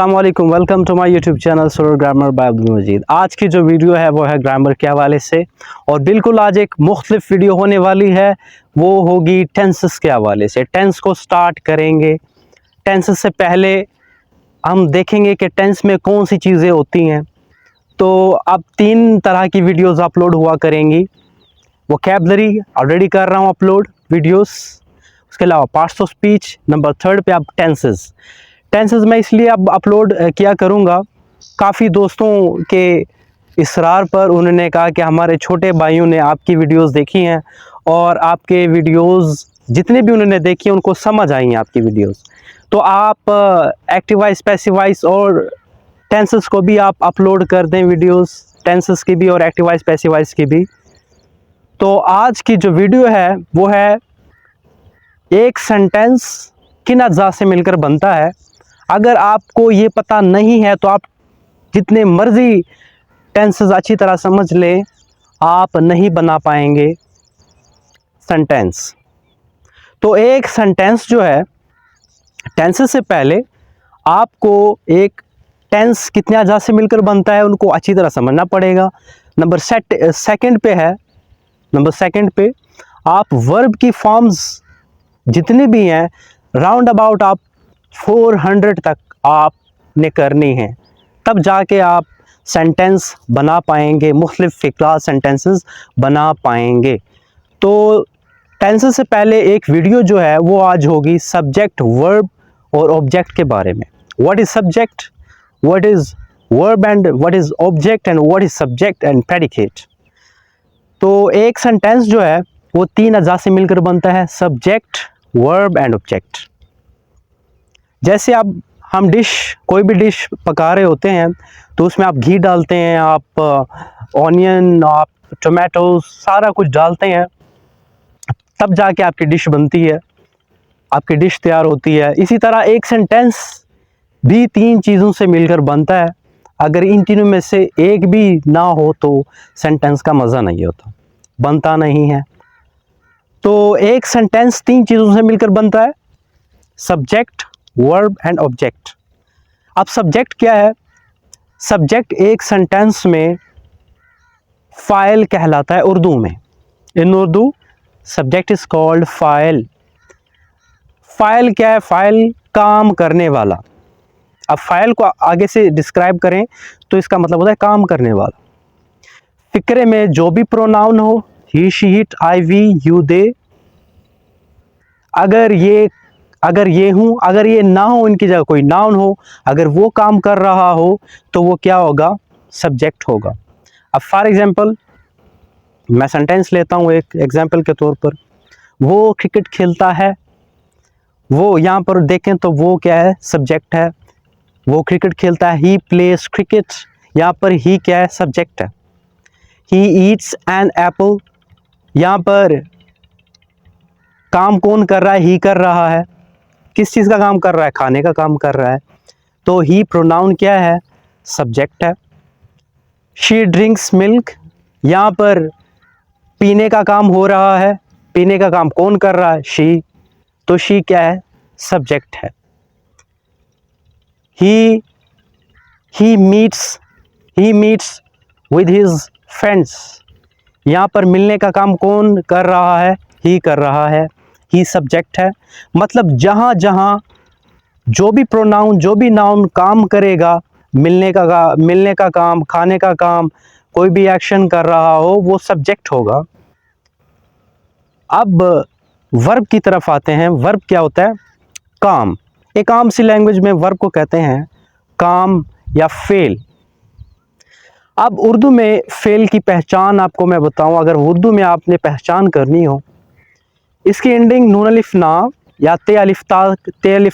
अस्सलाम वालेकुम, welcome to my YouTube channel Suroor grammar by Abdul Majid. आज की जो वीडियो है वो है ग्रामर के हवाले से, और बिल्कुल आज एक मुख्तलिफ वीडियो होने वाली है। वो होगी टेंसेस के हवाले से। टेंस को स्टार्ट करेंगे। टेंसेस से पहले हम देखेंगे कि टेंस में कौन सी चीज़ें होती हैं। तो अब 3 तरह की वीडियोज़ अपलोड हुआ करेंगी। वोकैबुलरी ऑलरेडी कर रहा हूँ अपलोड वीडियोस, उसके अलावा पार्ट्स ऑफ स्पीच, नंबर 3 पे अब टेंसेस मैं इसलिए अब अपलोड किया करूँगा। काफ़ी दोस्तों के इसरार पर उन्होंने कहा कि हमारे छोटे भाइयों ने आपकी वीडियोस देखी हैं और आपके वीडियोस जितने भी उन्होंने देखी हैं उनको समझ आई हैं आपकी वीडियोस। तो आप एक्टिव वॉइस, पैसिव वॉइस और टेंसेस को भी आप अपलोड कर दें, वीडियोस टेंसेस की भी और एक्टिव वॉइस, पैसिव वॉइस की भी। तो आज की जो वीडियो है वो है एक सेंटेंस किन अज्जा से मिलकर बनता है। अगर आपको ये पता नहीं है तो आप जितने मर्जी टेंसेस अच्छी तरह समझ लें, आप नहीं बना पाएंगे सेंटेंस। तो एक सेंटेंस जो है, टेंसेस से पहले आपको एक टेंस कितने अज्जा से मिलकर बनता है उनको अच्छी तरह समझना पड़ेगा। नंबर सेकंड पे आप वर्ब की फॉर्म्स जितनी भी हैं राउंड अबाउट आप 400 तक आपने करनी है, तब जाके आप सेंटेंस बना पाएंगे, मुख्तलिफ फ़िक्रा सेंटेंसेस बना पाएंगे। तो टेंसेस से पहले एक वीडियो जो है वो आज होगी सब्जेक्ट, वर्ब और ऑब्जेक्ट के बारे में। What is subject, what is verb and what is object and what is subject and predicate. तो एक सेंटेंस जो है वो 3 अज्जा से मिलकर बनता है, सब्जेक्ट, वर्ब एंड ऑब्जेक्ट। जैसे अब हम कोई भी डिश पका रहे होते हैं तो उसमें आप घी डालते हैं, आप ऑनियन, आप टोमेटो, सारा कुछ डालते हैं, तब जाके आपकी डिश बनती है, आपकी डिश तैयार होती है। इसी तरह एक सेंटेंस भी 3 चीज़ों से मिलकर बनता है। अगर इन तीनों में से एक भी ना हो तो सेंटेंस का मज़ा नहीं होता, बनता नहीं है। तो एक सेंटेंस 3 चीज़ों से मिलकर बनता है, सब्जेक्ट, वर्ब एंड ऑब्जेक्ट। अब सब्जेक्ट क्या है? सब्जेक्ट एक सेंटेंस में फ़ाइल कहलाता है उर्दू में। In Urdu subject is called फ़ाइल। फ़ाइल क्या है? फ़ाइल काम करने वाला। अब फ़ाइल को आगे से डिस्क्राइब करें तो इसका मतलब होता है काम करने वाला। फ़िक्रे में जो भी प्रोनाउन हो, he, she, it, I, we, you, they, अगर ये हूँ, अगर ये ना हो, इनकी जगह कोई नाउन हो, अगर वो काम कर रहा हो तो वो क्या होगा? सब्जेक्ट होगा। अब फॉर एग्जांपल मैं सेंटेंस लेता हूँ एक एग्जांपल के तौर पर। वो क्रिकेट खेलता है, वो यहाँ पर देखें तो वो क्या है? सब्जेक्ट है। वो क्रिकेट खेलता है, ही प्लेस क्रिकेट, यहाँ पर ही क्या है? सब्जेक्ट है। ही ईट्स एन एप्पल, यहाँ पर काम कौन कर रहा है? ही कर रहा है। किस चीज़ का काम कर रहा है? खाने का काम कर रहा है। तो ही प्रोनाउन क्या है? सब्जेक्ट है। शी ड्रिंक्स मिल्क, यहाँ पर पीने का काम हो रहा है। पीने का काम कौन कर रहा है? शी। तो शी क्या है? सब्जेक्ट है। He meets with his friends, यहाँ पर मिलने का काम कौन कर रहा है? ही कर रहा है। ही सब्जेक्ट है। मतलब जहाँ जहाँ जो भी प्रोनाउन, जो भी नाउन काम करेगा, मिलने का काम, खाने का काम, कोई भी एक्शन कर रहा हो, वो सब्जेक्ट होगा। अब वर्ब की तरफ आते हैं। वर्ब क्या होता है? काम। एक आम सी लैंग्वेज में वर्ब को कहते हैं काम या फेल। अब उर्दू में फेल की पहचान आपको मैं बताऊं, अगर उर्दू में आपने पहचान करनी हो, इसकी एंडिंग नून अलिफ ना या ते अलिफ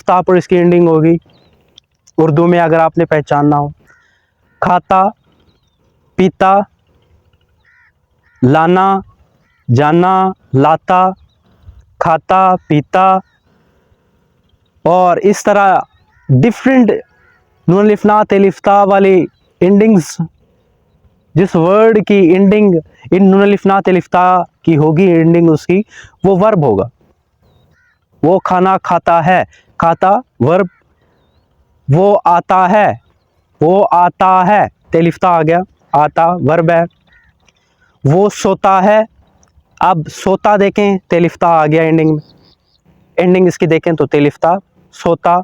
ता पर इसकी एंडिंग होगी उर्दू में, अगर आपने पहचानना हो। खाता, पीता, लाना, जाना, लाता, खाता, पीता, और इस तरह डिफरेंट नून अलिफ ना ते अलिफ ता वाली एंडिंग्स, जिस वर्ड की एंडिंग इन नून अलिफ ना ते अलिफ ता की होगी एंडिंग उसकी, वो वर्ब होगा। वो खाना खाता है, खाता वर्ब, वो आता है, वो आता है, तेलिफ्ता आ गया, आता वर्ब है। वो सोता है, अब सोता देखें तेलिफ्ता आ गया एंडिंग में, एंडिंग इसकी देखें तो तेलिफ्ता सोता।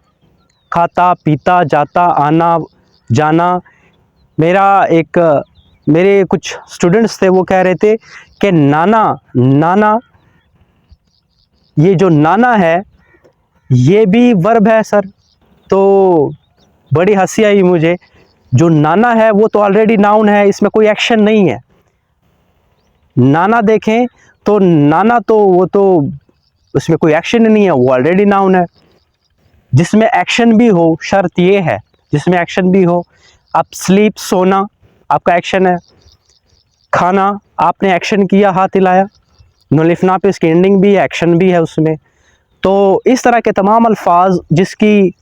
खाता पीता जाता आना जाना। मेरे कुछ स्टूडेंट्स थे, वो कह रहे थे कि नाना नाना, ये जो नाना है ये भी वर्ब है सर। तो बड़ी हंसी आई मुझे, जो नाना है वो तो ऑलरेडी नाउन है, इसमें कोई एक्शन नहीं है। नाना देखें तो नाना तो वो तो उसमें कोई एक्शन नहीं है, वो ऑलरेडी नाउन है। जिसमें एक्शन भी हो, शर्त ये है जिसमें एक्शन भी हो। अब स्लीप सोना आपका एक्शन है, खाना आपने एक्शन किया, हाथ हिलाया, नुलिफना पे इसकी एंडिंग भी है, एक्शन भी है उसमें। तो इस तरह के तमाम अल्फाज जिसकी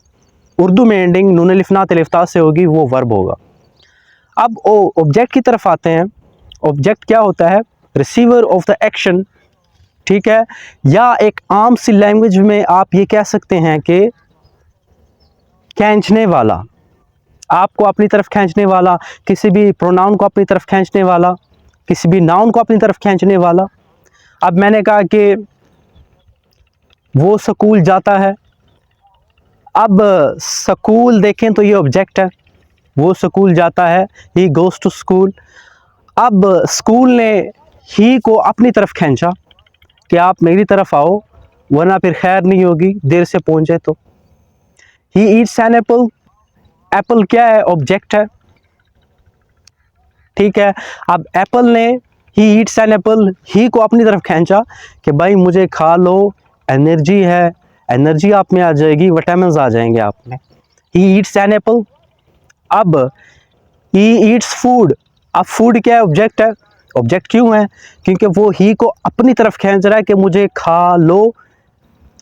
उर्दू में एंडिंग नून लिफना तिलिफ्ता से होगी वो वर्ब होगा। अब ऑब्जेक्ट की तरफ आते हैं। ऑब्जेक्ट क्या होता है? रिसीवर ऑफ द एक्शन, ठीक है। या एक आम सी लैंग्वेज में आप ये कह सकते हैं कि खींचने वाला, आपको अपनी तरफ खींचने वाला, किसी भी प्रोनाउन को अपनी तरफ खींचने वाला, किसी भी नाउन को अपनी तरफ खींचने वाला। अब मैंने कहा कि वो स्कूल जाता है, अब स्कूल देखें तो ये ऑब्जेक्ट है, वो स्कूल जाता है, ही गोज़ टू स्कूल। अब स्कूल ने ही को अपनी तरफ खींचा कि आप मेरी तरफ आओ वरना फिर खैर नहीं होगी, देर से पहुंचे तो। He eats an apple, apple क्या है? ऑब्जेक्ट है, ठीक है। अब एप्पल ने, he eats an apple, he को अपनी तरफ खींचा कि भाई मुझे खा लो, एनर्जी है, एनर्जी आप में आ जाएगी, विटामिन्स आ जाएंगे आप में। He eats an apple. अब ही ईट्स फूड, अब फूड क्या है? ऑब्जेक्ट है। ऑब्जेक्ट क्यों है? क्योंकि वो ही को अपनी तरफ खींच रहा है कि मुझे खा लो,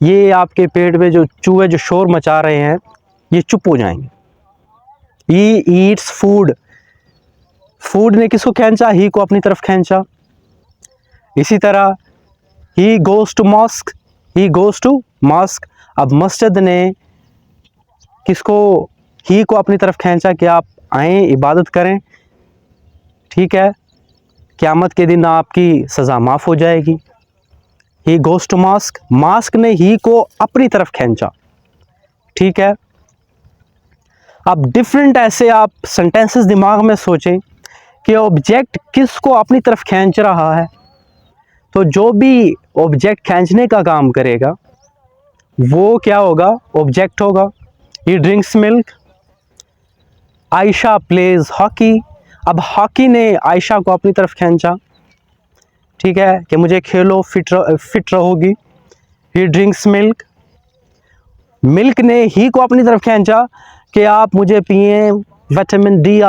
ये आपके पेट में जो चूहे जो शोर मचा रहे हैं ये चुप हो जाएंगे। ही ईट्स फूड, फूड ने किसको खींचा? ही को अपनी तरफ खींचा। इसी तरह he goes to mosque, he goes to mosque. अब मस्जिद ने किसको? ही को अपनी तरफ खींचा कि आप आएँ इबादत करें, ठीक है, क़यामत के दिन आपकी सज़ा माफ़ हो जाएगी। He goes to mosque, mosque ने ही को अपनी तरफ खींचा, ठीक है। अब डिफरेंट ऐसे आप सेंटेंसेस दिमाग में सोचें कि ऑब्जेक्ट किसको अपनी तरफ खींच रहा है। तो जो भी ऑब्जेक्ट खींचने का काम करेगा वो क्या होगा? ऑब्जेक्ट होगा। ही drinks milk, Ayesha pledge hockey. अब हॉकी ने आयशा को अपनी तरफ खींचा, ठीक है, कि मुझे खेलो, फिट रहोगी। ही ड्रिंक्स मिल्क, मिल्क ने ही को अपनी तरफ खींचा कि आप मुझे पिए, विटामिन डी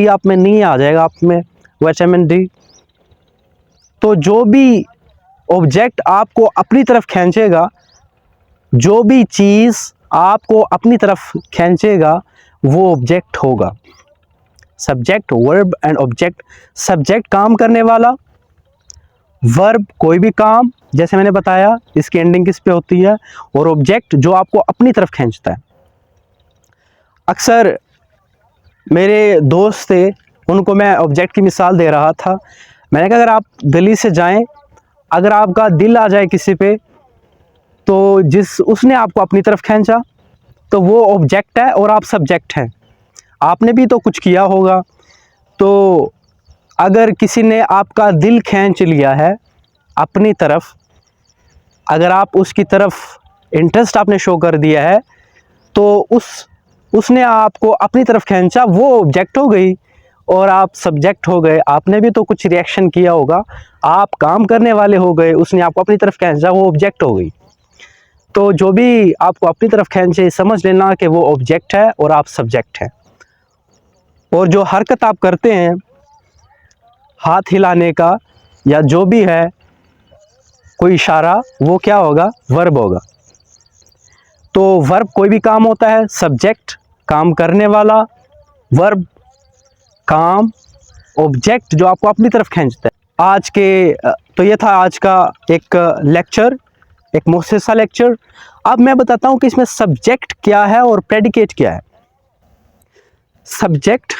आप में नहीं आ जाएगा, आप में विटामिन डी। तो जो भी ऑब्जेक्ट आपको अपनी तरफ खींचेगा, जो भी चीज़ आपको अपनी तरफ खींचेगा वो ऑब्जेक्ट होगा। Subject, verb and object. Subject काम करने वाला, वर्ब कोई भी काम, जैसे मैंने बताया इसकी एंडिंग किस पे होती है, और ऑब्जेक्ट जो आपको अपनी तरफ खींचता है। अक्सर मेरे दोस्त थे, उनको मैं ऑब्जेक्ट की मिसाल दे रहा था। मैंने कहा अगर आप गली से जाएं, अगर आपका दिल आ जाए किसी पे, तो उसने आपको अपनी तरफ खींचा तो वो ऑब्जेक्ट है और आप सब्जेक्ट हैं। आपने भी तो कुछ किया होगा। तो अगर किसी ने आपका दिल खींच लिया है अपनी तरफ, अगर आप उसकी तरफ इंटरेस्ट आपने शो कर दिया है, तो उसने आपको अपनी तरफ खींचा, वो ऑब्जेक्ट हो गई और आप सब्जेक्ट हो गए। आपने भी तो कुछ रिएक्शन किया होगा, आप काम करने वाले हो गए, उसने आपको अपनी तरफ खींचा, वो ऑब्जेक्ट हो गई। तो जो भी आपको अपनी तरफ खींचे, समझ लेना कि वो ऑब्जेक्ट है और आप सब्जेक्ट हैं। और जो हरकत आप करते हैं, हाथ हिलाने का या जो भी है कोई इशारा, वो क्या होगा? वर्ब होगा। तो वर्ब कोई भी काम होता है, सब्जेक्ट काम करने वाला, वर्ब काम, ऑब्जेक्ट जो आपको अपनी तरफ खींचता है। तो ये था आज का एक लेक्चर, एक मुख्तसर लेक्चर। अब मैं बताता हूँ कि इसमें सब्जेक्ट क्या है और प्रेडिकेट क्या है। सब्जेक्ट,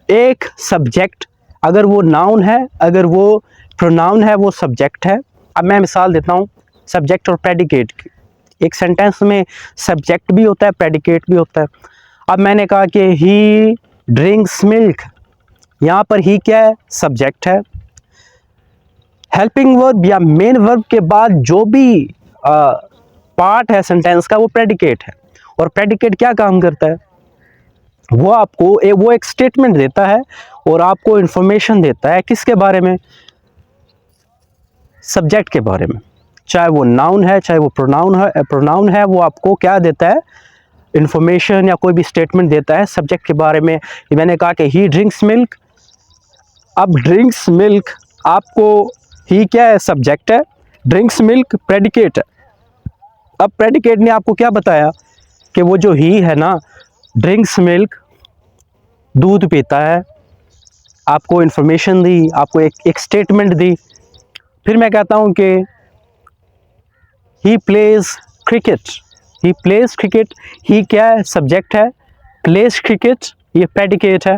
एक सब्जेक्ट अगर वो नाउन है, अगर वो प्रोनाउन है, वो सब्जेक्ट है। अब मैं मिसाल देता हूँ सब्जेक्ट और प्रेडिकेट की। एक सेंटेंस में सब्जेक्ट भी होता है, प्रेडिकेट भी होता है। अब मैंने कहा कि ही ड्रिंक्स मिल्क, यहाँ पर ही क्या है? सब्जेक्ट है। हेल्पिंग वर्ब या मेन वर्ब के बाद जो भी पार्ट है सेंटेंस का, वो प्रेडिकेट है। और प्रेडिकेट क्या काम करता है? वो आपको वो एक स्टेटमेंट देता है और आपको इंफॉर्मेशन देता है किसके बारे में? सब्जेक्ट के बारे में। चाहे वो नाउन है, चाहे वो प्रोनाउन है, वो आपको क्या देता है? इंफॉर्मेशन या कोई भी स्टेटमेंट देता है सब्जेक्ट के बारे में। मैंने कहा कि ही ड्रिंक्स मिल्क। अब ड्रिंक्स मिल्क, आपको ही क्या है? सब्जेक्ट है। ड्रिंक्स मिल्क प्रेडिकेट है। अब प्रेडिकेट ने आपको क्या बताया कि वो जो ही है ना, ड्रिंक्स मिल्क, दूध पीता है, आपको इंफॉर्मेशन दी, आपको एक स्टेटमेंट दी। फिर मैं कहता हूँ कि he plays cricket. He plays cricket, he क्या है? सब्जेक्ट है। प्लेज क्रिकेट ये प्रेडिकेट है।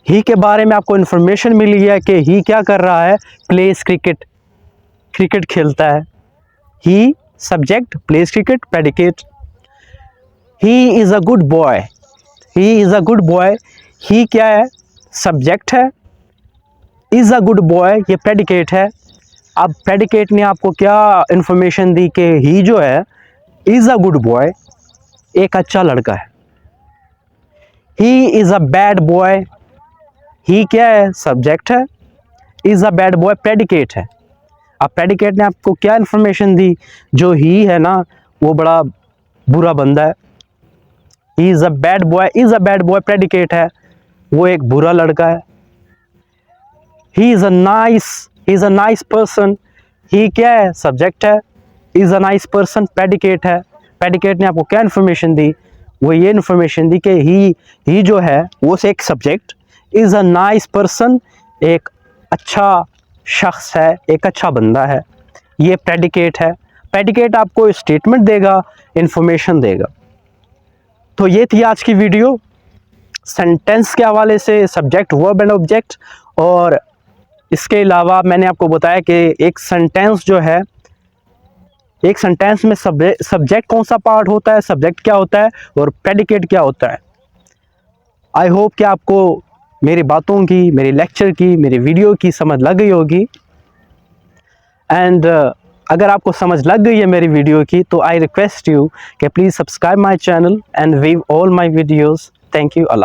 ही के बारे में आपको इंफॉर्मेशन मिली है कि ही क्या कर रहा है? प्लेज क्रिकेट, क्रिकेट खेलता है। He subject, plays cricket predicate. He is a good boy. He is a good boy, he क्या है? सब्जेक्ट है। इज़ अ गुड बॉय ये प्रेडिकेट है। अब प्रेडिकेट ने आपको क्या इंफॉर्मेशन दी कि ही जो है इज़ अ गुड बॉय, एक अच्छा लड़का है। He is a bad boy, he क्या है? सब्जेक्ट है। Is a bad boy predicate है। अब प्रेडिकेट ने आपको क्या इंफॉर्मेशन दी? जो ही है ना, वो बड़ा बुरा बंदा है। He is a bad boy, is a bad boy predicate है, वो एक बुरा लड़का है। He is a nice person, he क्या है? सब्जेक्ट है। Is a nice person predicate है। प्रेडिकेट ने आपको क्या इन्फॉर्मेशन दी? वो ये इन्फॉर्मेशन दी कि ही जो है वो एक subject, is a nice person एक अच्छा शख्स है, एक अच्छा बंदा है, ये प्रेडिकेट है। प्रेडिकेट आपको स्टेटमेंट देगा, इन्फॉर्मेशन देगा। तो ये थी आज की वीडियो सेंटेंस के हवाले से, सब्जेक्ट, वर्ब एंड ऑब्जेक्ट। और इसके अलावा मैंने आपको बताया कि एक सेंटेंस जो है, एक सेंटेंस में सब्जेक्ट कौन सा पार्ट होता है, सब्जेक्ट क्या होता है और प्रेडिकेट क्या होता है। आई होप कि आपको मेरी बातों की, मेरी लेक्चर की, मेरी वीडियो की समझ लग गई होगी। एंड अगर आपको समझ लग गई है मेरी वीडियो की, तो आई रिक्वेस्ट यू कि please subscribe my channel and view all my videos. Thank you. Allah.